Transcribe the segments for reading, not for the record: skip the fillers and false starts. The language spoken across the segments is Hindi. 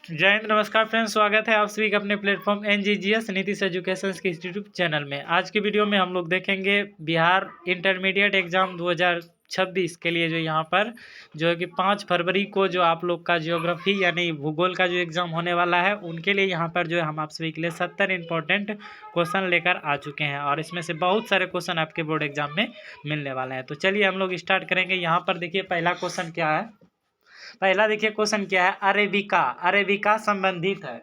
जय हिंद, नमस्कार फ्रेंड्स, स्वागत है आप सभी का अपने प्लेटफॉर्म NGGS नीतीश एजुकेशन के यूट्यूब चैनल में। आज की वीडियो में हम लोग देखेंगे बिहार इंटरमीडिएट एग्जाम 2026 के लिए जो यहाँ पर जो है कि 5 फरवरी को जो आप लोग का ज्योग्राफी यानी भूगोल का जो एग्ज़ाम होने वाला है उनके लिए यहाँ पर जो है हम आप सभी के लिए 70 इंपॉर्टेंट क्वेश्चन लेकर आ चुके हैं और इसमें से बहुत सारे क्वेश्चन आपके बोर्ड एग्जाम में मिलने वाले हैं। तो चलिए हम लोग स्टार्ट करेंगे। यहाँ पर देखिए पहला क्वेश्चन क्या है। पहला देखिए क्वेश्चन क्या है। अरेबिका, अरेबिका संबंधित है,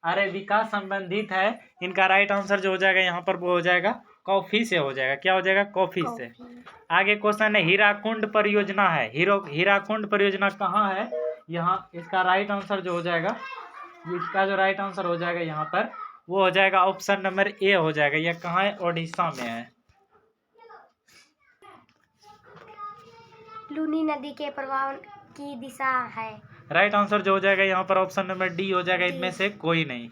अरेबिका संबंधित है। इनका राइट आंसर जो हो जाएगा यहाँ पर वो हो जाएगा कॉफी से हो जाएगा। क्या हो जाएगा? कॉफी से। आगे क्वेश्चन है हीराकुंड परियोजना है। हीराकुंड परियोजना कहाँ है? यहाँ इसका राइट आंसर जो हो जाएगा, इसका जो राइट आंसर हो जाएगा यहाँ पर वो हो जाएगा ऑप्शन नंबर ए हो जाएगा। यह कहाँ है? ओडिशा में है। लूनी नदी के प्रवाह की दिशा है। राइट आंसर जो हो जाएगा यहाँ पर ऑप्शन नंबर डी हो जाएगा। इनमें से कोई नहीं।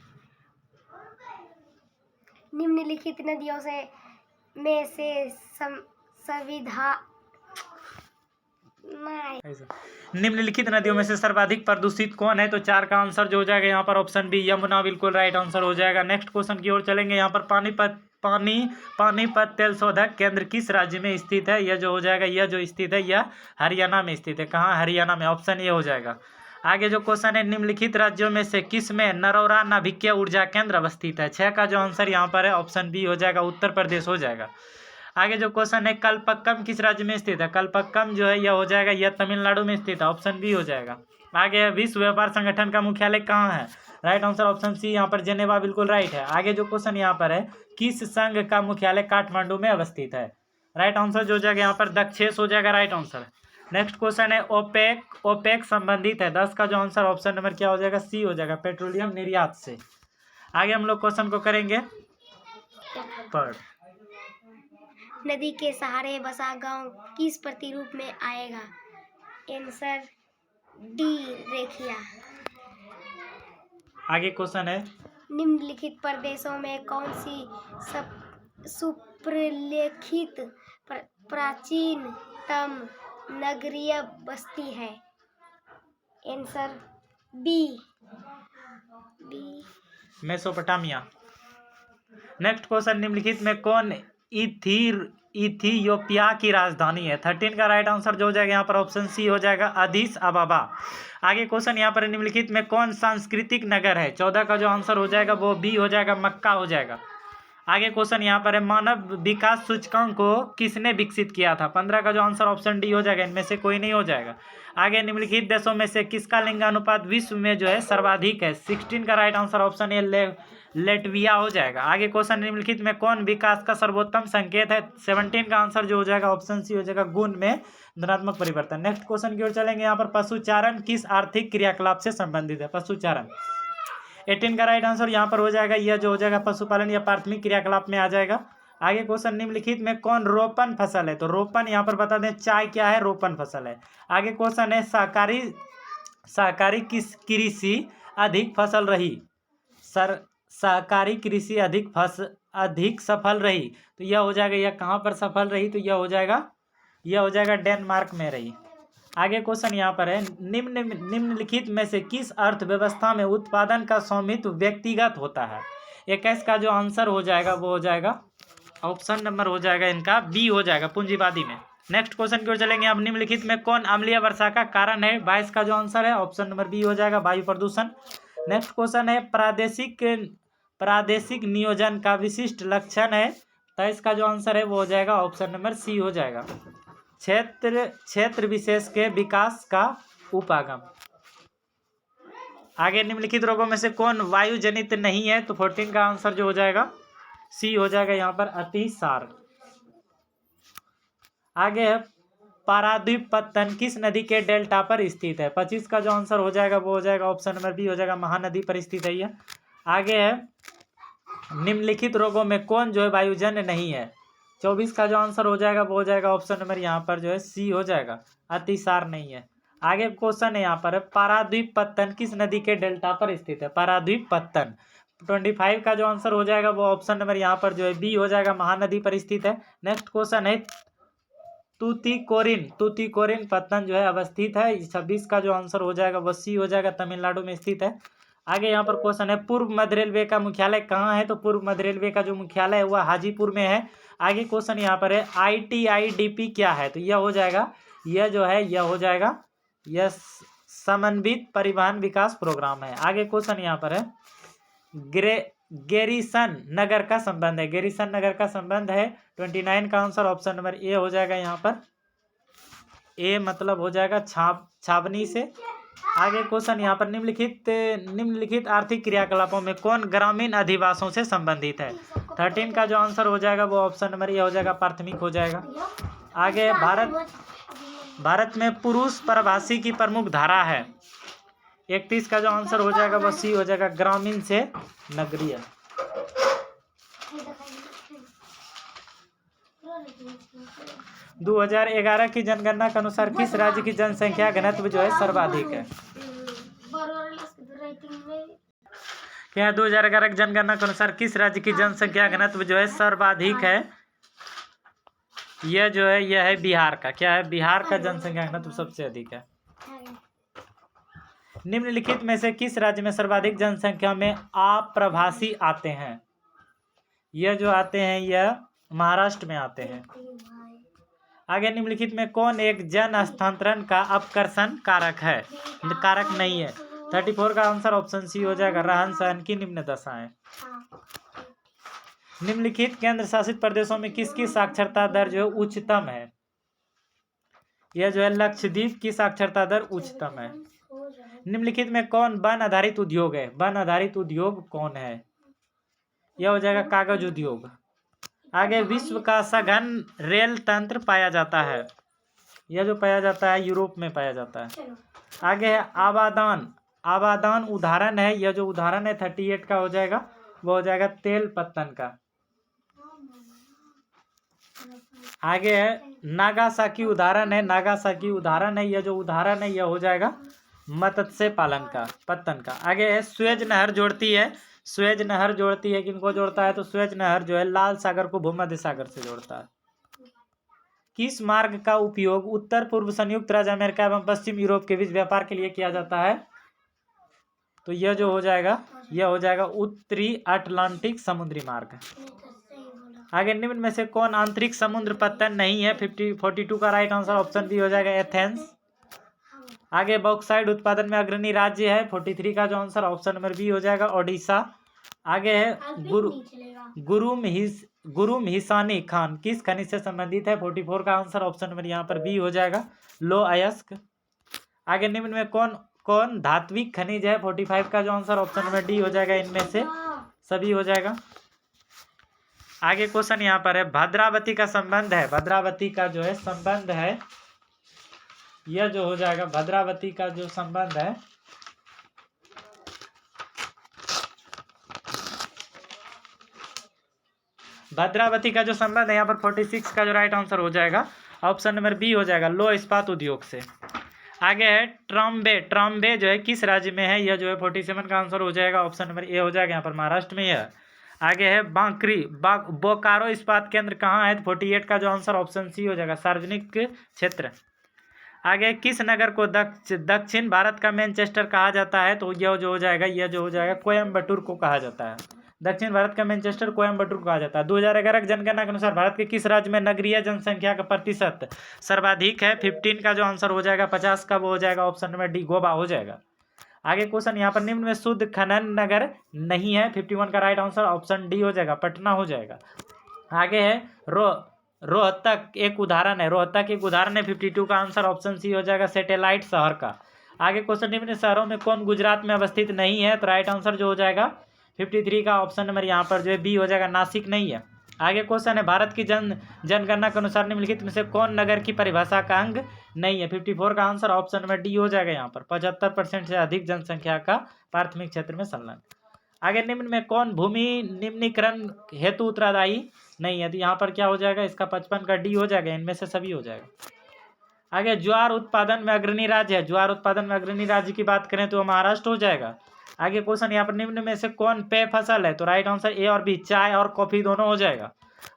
निम्नलिखित नदियों से में से निम्नलिखित नदियों में से सर्वाधिक प्रदूषित कौन है? तो 4 का आंसर जो हो जाएगा यहाँ पर ऑप्शन बी यमुना बिल्कुल राइट आंसर हो जाएगा। नेक्स्ट क्वेश्चन की ओर चलेंगे। यहाँ पर पानीपत तेल शोधक केंद्र किस राज्य में स्थित है? यह जो हो जाएगा, यह जो स्थित है यह हरियाणा में स्थित है। कहाँ? हरियाणा में। ऑप्शन ये हो जाएगा। आगे जो क्वेश्चन है, निम्नलिखित राज्यों में से किस में नरौरा नाभिकीय ऊर्जा केंद्र अवस्थित है? 6 का जो आंसर यहाँ पर है ऑप्शन बी हो जाएगा, उत्तर प्रदेश हो जाएगा। आगे जो क्वेश्चन है, कलपक्कम किस राज्य में स्थित है? कलपक्कम जो है यह हो जाएगा, यह तमिलनाडु में स्थित है। ऑप्शन बी हो जाएगा। आगे विश्व व्यापार संगठन का मुख्यालय कहाँ है? राइट आंसर ऑप्शन सी यहाँ पर जेनेवा बिल्कुल राइट है। आगे जो क्वेश्चन यहाँ पर है, किस संघ का मुख्यालय काठमांडू में अवस्थित है? राइट आंसर जो हो जाएगा यहाँ पर दक्षेश हो जाएगा राइट आंसर। नेक्स्ट क्वेश्चन है, ओपेक संबंधित है। 10 का जो आंसर ऑप्शन नंबर क्या हो जाएगा? सी हो जाएगा, पेट्रोलियम निर्यात से। आगे हम लोग क्वेश्चन को करेंगे पढ़। नदी के सहारे बसा गांव किस प्रतिरूप में आएगा? आंसर डी रेखिया। आगे क्वेश्चन है, निम्नलिखित प्रदेशों में कौन सी सुप्रलेखित प्राचीनतम नगरीय बस्ती है? Answer B Mesopotamia. Next question, निम्नलिखित में कौन इथियोपिया की राजधानी है? 13 का राइट आंसर जो हो जाएगा यहाँ पर ऑप्शन सी हो जाएगा, अदीस अबाबा। आगे क्वेश्चन यहाँ पर, निम्नलिखित में कौन सांस्कृतिक नगर है? 14 का जो आंसर हो जाएगा वो बी हो जाएगा, मक्का हो जाएगा। आगे क्वेश्चन यहाँ पर है, मानव विकास सूचकांक को किसने विकसित किया था? 15 का जो आंसर ऑप्शन डी हो जाएगा, इनमें से कोई नहीं हो जाएगा। आगे निम्नलिखित देशों में से किसका लिंगानुपात विश्व में जो है सर्वाधिक है? 16 का right answer option A Latvia हो जाएगा। आगे क्वेश्चन, निम्नलिखित में कौन विकास का सर्वोत्तम संकेत है? 17 का आंसर जो हो जाएगा ऑप्शन सी हो जाएगा, गुण में धनात्मक परिवर्तन। नेक्स्ट क्वेश्चन की ओर चलेंगे। यहाँ पर पशुचारण किस आर्थिक क्रियाकलाप से संबंधित है? पशुचारण 18 का राइट आंसर यहाँ पर हो जाएगा, यह जो हो जाएगा पशुपालन या प्राथमिक क्रियाकलाप में आ जाएगा। आगे क्वेश्चन, निम्नलिखित में कौन रोपण फसल है? तो रोपण यहाँ पर बता दें, चाय क्या है? रोपण फसल है। आगे क्वेश्चन है, सहकारी किस कृषि अधिक फसल रही? सहकारी कृषि अधिक सफल रही, तो यह हो जाएगा, यह कहाँ पर सफल रही? तो यह हो जाएगा डेनमार्क में रही। आगे क्वेश्चन यहाँ पर है, निम्नलिखित में से किस अर्थव्यवस्था में उत्पादन का स्वामित्व व्यक्तिगत होता है? 21 का जो आंसर हो जाएगा वो हो जाएगा ऑप्शन नंबर हो जाएगा इनका बी हो जाएगा, पूंजीवादी में। नेक्स्ट क्वेश्चन की ओर चलेंगे। अब निम्नलिखित में कौन अम्लीय वर्षा का कारण है? 22 का जो आंसर है ऑप्शन नंबर बी हो जाएगा, वायु प्रदूषण। नेक्स्ट क्वेश्चन है, प्रादेशिक नियोजन का विशिष्ट लक्षण है। 23 का जो आंसर है वो हो जाएगा ऑप्शन नंबर सी हो जाएगा, क्षेत्र विशेष के विकास का उपागम। आगे निम्नलिखित रोगों में से कौन वायु जनित नहीं है? तो 14 का आंसर जो हो जाएगा सी हो जाएगा यहाँ पर, अतिसार। आगे है, पारादीप पत्तन किस नदी के डेल्टा पर स्थित है? 25 का जो आंसर हो जाएगा वो हो जाएगा ऑप्शन नंबर बी हो जाएगा, महानदी पर स्थित है यह। आगे है, निम्नलिखित रोगों में कौन जो है वायुजन्य नहीं है? 24 का जो आंसर हो जाएगा वो हो जाएगा ऑप्शन नंबर यहाँ पर जो है सी हो जाएगा, अतिसार नहीं है। आगे क्वेश्चन है यहाँ पर, पारादीप पत्तन किस नदी के डेल्टा पर स्थित है? पारादीप पत्तन 25 का जो आंसर हो जाएगा वो ऑप्शन नंबर यहाँ पर जो है बी हो जाएगा, महानदी पर स्थित है। नेक्स्ट क्वेश्चन है, तूतीकोरिन पत्तन जो है अवस्थित है। 26 का जो आंसर हो जाएगा वो सी हो जाएगा, तमिलनाडु में स्थित है। आगे यहाँ पर क्वेश्चन है पूर्व मध्य रेलवे का मुख्यालय कहाँ है, तो पूर्व मध्य रेलवे का जो मुख्यालय है वह हाजीपुर में है। आगे क्वेश्चन यहाँ पर है ITIDP क्या है, तो यह हो जाएगा, यह जो है यह हो जाएगा, यह समन्वित परिवहन विकास प्रोग्राम है। आगे क्वेश्चन यहाँ पर है गेरिसन नगर का संबंध है, गेरिसन नगर का संबंध है 29 का आंसर ऑप्शन नंबर ए हो जाएगा। यहाँ पर ए मतलब हो जाएगा छावनी से। आगे क्वेश्चन यहाँ पर निम्नलिखित आर्थिक क्रियाकलापों में कौन ग्रामीण अधिवासों से संबंधित है। 13 का जो आंसर हो जाएगा वो ऑप्शन नंबर ए हो जाएगा, प्राथमिक हो जाएगा। आगे भारत में पुरुष प्रवासी की प्रमुख धारा है। 31 का जो आंसर हो जाएगा वो सी हो जाएगा, ग्रामीण से नगरीय। दो 2011 की जनगणना के अनुसार किस राज्य की जनसंख्या घनत्व जो है सर्वाधिक है। क्या 2011 की जनगणना के अनुसार किस राज्य की जनसंख्या घनत्व जो है सर्वाधिक है। यह जो है यह है बिहार का। क्या है, बिहार का जनसंख्या घनत्व सबसे अधिक है। निम्नलिखित में से किस राज्य में सर्वाधिक जनसंख्या में अप्रवासी आते हैं। यह जो आते हैं यह महाराष्ट्र में आते हैं। आगे निम्नलिखित में कौन एक जन हस्तांतरण का अपकर्षण कारक है, कारक नहीं है। 34 का आंसर ऑप्शन सी हो जाएगा, रहन सहन की निम्न दशाएं। निम्नलिखित केंद्र शासित प्रदेशों में किसकी साक्षरता दर जो है उच्चतम है। यह जो है लक्षद्वीप की साक्षरता दर उच्चतम है। निम्नलिखित में कौन वन आधारित उद्योग है, वन आधारित उद्योग कौन है। यह हो जाएगा कागज उद्योग। आगे विश्व का सघन रेल तंत्र पाया जाता है। यह जो पाया जाता है यूरोप में पाया जाता है। आगे है आबादान उदाहरण है। यह जो उदाहरण है 38 का हो जाएगा, वो हो जाएगा तेल पत्तन का। आगे है नागासाकी उदाहरण है, नागासाकी उदाहरण है। यह जो उदाहरण है यह हो जाएगा मत्स्य पालन का, पत्तन का। आगे है स्वेज नहर जोड़ती है, स्वेज नहर जोड़ती है किनको जोड़ता है, तो स्वेज नहर जो है लाल सागर को भूमध्य सागर से जोड़ता है। किस मार्ग का उपयोग उत्तर पूर्व संयुक्त राज्य अमेरिका एवं पश्चिम यूरोप के बीच व्यापार के लिए किया जाता है, तो यह जो हो जाएगा यह हो जाएगा उत्तरी अटलांटिक समुद्री मार्ग। आगे निम्न में से कौन आंतरिक समुद्र पत्तन नहीं है। 42 का राइट आंसर ऑप्शन बी हो जाएगा, एथेंस। आगे बॉक्साइड उत्पादन में अग्रणी राज्य है। 43 का जो आंसर ऑप्शन नंबर बी हो जाएगा, ओडिशा। आगे है गुरुम हिसानी खान किस खनिज से संबंधित है। 44 का आंसर ऑप्शन नंबर यहाँ पर बी हो जाएगा, लो अयस्क। आगे निम्न में कौन धात्विक खनिज है। 45 का जो आंसर ऑप्शन नंबर डी हो जाएगा, इनमें से सभी हो जाएगा। आगे क्वेश्चन यहाँ पर है भद्रावती का संबंध है, भद्रावती का जो है संबंध है, यह जो हो जाएगा भद्रावती का जो संबंध है भद्रावती का जो संबंध है यहाँ पर 46 का जो राइट आंसर हो जाएगा ऑप्शन नंबर बी हो जाएगा, लो इस्पात उद्योग से। आगे है ट्रॉम्बे जो है किस राज्य में है। यह जो है 47 का आंसर हो जाएगा, ऑप्शन नंबर ए हो जाएगा यहाँ पर महाराष्ट्र में यह। आगे है बोकारो इस्पात केंद्र कहाँ है। 48 का जो आंसर ऑप्शन सी हो जाएगा, सार्वजनिक क्षेत्र। आगे किस नगर को दक्षिण भारत का मैनचेस्टर कहा जाता है, तो यह जो हो जाएगा यह जो हो जाएगा कोयम्बटूर को कहा जाता है। दक्षिण भारत का मैनचेस्टर कोयम्बटूर को कहा जाता है। 2011 की जनगणना के अनुसार भारत के किस राज्य में नगरीय जनसंख्या का प्रतिशत सर्वाधिक है। 15 का जो आंसर हो जाएगा 50 का वो हो जाएगा, ऑप्शन नंबर डी गोवा हो जाएगा। आगे क्वेश्चन यहाँ पर निम्न में शुद्ध खनन नगर नहीं है। 51 का राइट आंसर ऑप्शन डी हो जाएगा, पटना हो जाएगा। आगे है रोहतक एक उदाहरण है, रोहतक एक उदाहरण है। 52 का आंसर ऑप्शन सी हो जाएगा, सैटेलाइट शहर का। आगे क्वेश्चन निम्न शहरों में कौन गुजरात में अवस्थित नहीं है, तो राइट आंसर जो हो जाएगा 53 का ऑप्शन नंबर यहाँ पर जो है बी हो जाएगा, नासिक नहीं है। आगे क्वेश्चन है भारत की जनगणना के अनुसार निम्नलिखित में से कौन नगर की परिभाषा का अंग नहीं है। 54 का आंसर ऑप्शन नंबर डी हो जाएगा यहाँ पर, 75% से अधिक जनसंख्या का प्राथमिक क्षेत्र में संलग्न। आगे निम्न में कौन भूमि निम्नीकरण हेतु उत्तरदायी नहीं है, तो यहाँ पर क्या हो जाएगा इसका 55 का डी हो जाएगा, इनमें से सभी हो जाएगा। आगे ज्वार उत्पादन में अग्रणी राज्य है, ज्वार उत्पादन में अग्रणी राज्य की बात करें तो महाराष्ट्र हो जाएगा। आगे क्वेश्चन यहाँ पर निम्न में से कौन पेय फसल है, तो राइट आंसर ए और बी, चाय और कॉफी दोनों हो जाएगा।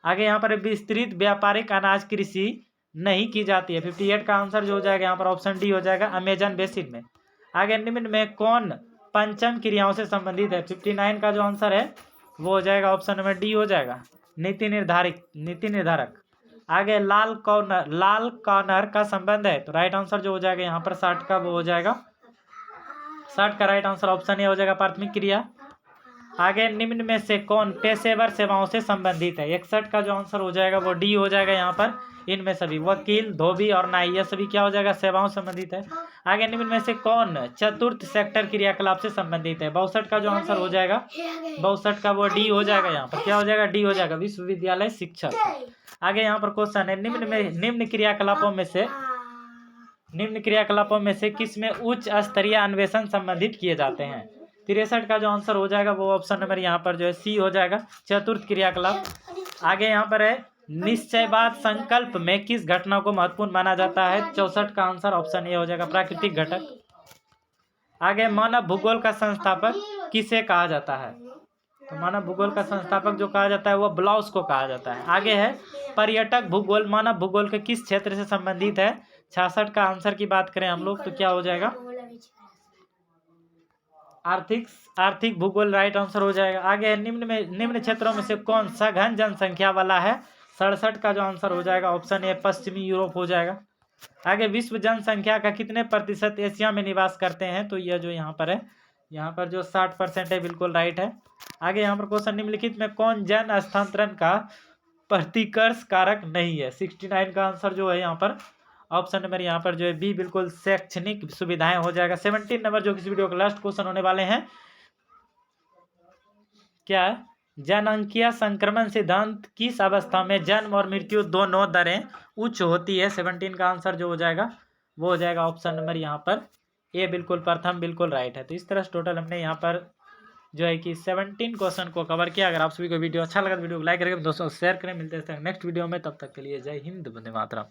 आगे यहाँ पर विस्तृत व्यापारिक अनाज कृषि नहीं की जाती है। 58 का आंसर जो हो जाएगा यहाँ पर ऑप्शन डी हो जाएगा, अमेजन बेसिन में। आगे निम्न में कौन पंचम क्रियाओं से संबंधित है? 59 का जो आंसर है वो हो जाएगा ऑप्शन नंबर डी हो जाएगा, नीति निर्धारक। आगे लाल कॉर्नर का संबंध है, तो राइट आंसर जो हो जाएगा यहाँ पर 60 का वो हो जाएगा, 60 का राइट आंसर ऑप्शन ए हो जाएगा, प्राथमिक क्रिया। आगे निम्न में से कौन पेशेवर सेवाओं से संबंधित है? 61 का जो आंसर हो जाएगा वो डी हो जाएगा यहाँ पर, इनमें सभी वकील, धोबी और नाई, यह सभी क्या हो जाएगा? सेवाओं से संबंधित है। आगे निम्न में से कौन चतुर्थ सेक्टर क्रियाकलाप से संबंधित है? 62 का जो आंसर हो जाएगा 62 का वो डी हो जाएगा, यहाँ पर क्या हो जाएगा? डी हो जाएगा, विश्वविद्यालय शिक्षक। आगे यहाँ पर क्वेश्चन है, निम्न क्रियाकलापों में से किस में उच्च स्तरीय अन्वेषण संबंधित किए जाते हैं? 63 का जो आंसर हो जाएगा वो ऑप्शन नंबर यहाँ पर जो है सी हो जाएगा, चतुर्थ क्रियाकलाप। आगे यहाँ पर है निश्चयवाद संकल्प में किस घटना को महत्वपूर्ण माना जाता है? 64 का आंसर ऑप्शन ए हो जाएगा, प्राकृतिक घटक। आगे मानव भूगोल का संस्थापक किसे कहा जाता है? तो मानव भूगोल का संस्थापक जो कहा जाता है वो ब्लाउस को कहा जाता है। आगे है पर्यटक भूगोल, मानव भूगोल के किस क्षेत्र से संबंधित है? 66 का आंसर की बात करें हम लोग तो क्या हो जाएगा? आर्थिक भूगोल राइट आंसर हो जाएगा। आगे निम्न क्षेत्रों में से कौन सघन जनसंख्या वाला है? 67 का जो आंसर हो जाएगा ऑप्शन ए, पश्चिमी यूरोप हो जाएगा। आगे विश्व जनसंख्या का कितने प्रतिशत एशिया में निवास करते हैं? तो यह जो यहाँ पर है, यहाँ पर जो 60% है, बिल्कुल राइट है। आगे यहाँ पर क्वेश्चन, निम्नलिखित में कौन जन हस्तांतरण का प्रतिकर्ष कारक नहीं है? 69 का आंसर जो है यहाँ पर ऑप्शन नंबर यहाँ पर जो है बी, बिल्कुल शैक्षणिक सुविधाएं हो जाएगा। 17 नंबर जो किसी वीडियो का लास्ट क्वेश्चन होने वाले हैं, क्या है? जनंकीय संक्रमण सिद्धांत किस अवस्था में जन्म और मृत्यु दोनों दरें उच्च होती है? 17 का आंसर जो हो जाएगा वो हो जाएगा ऑप्शन नंबर यहाँ पर ए, बिल्कुल प्रथम, बिल्कुल राइट है। तो इस तरह से टोटल हमने यहाँ पर जो है कि 17 क्वेश्चन को कवर किया। अगर आप सभी को वीडियो अच्छा लगा तो वीडियो को लाइक करें, दोस्तों शेयर करें। मिलते हैं नेक्स्ट वीडियो में, तब तक के लिए जय हिंद, वंदे मातरम।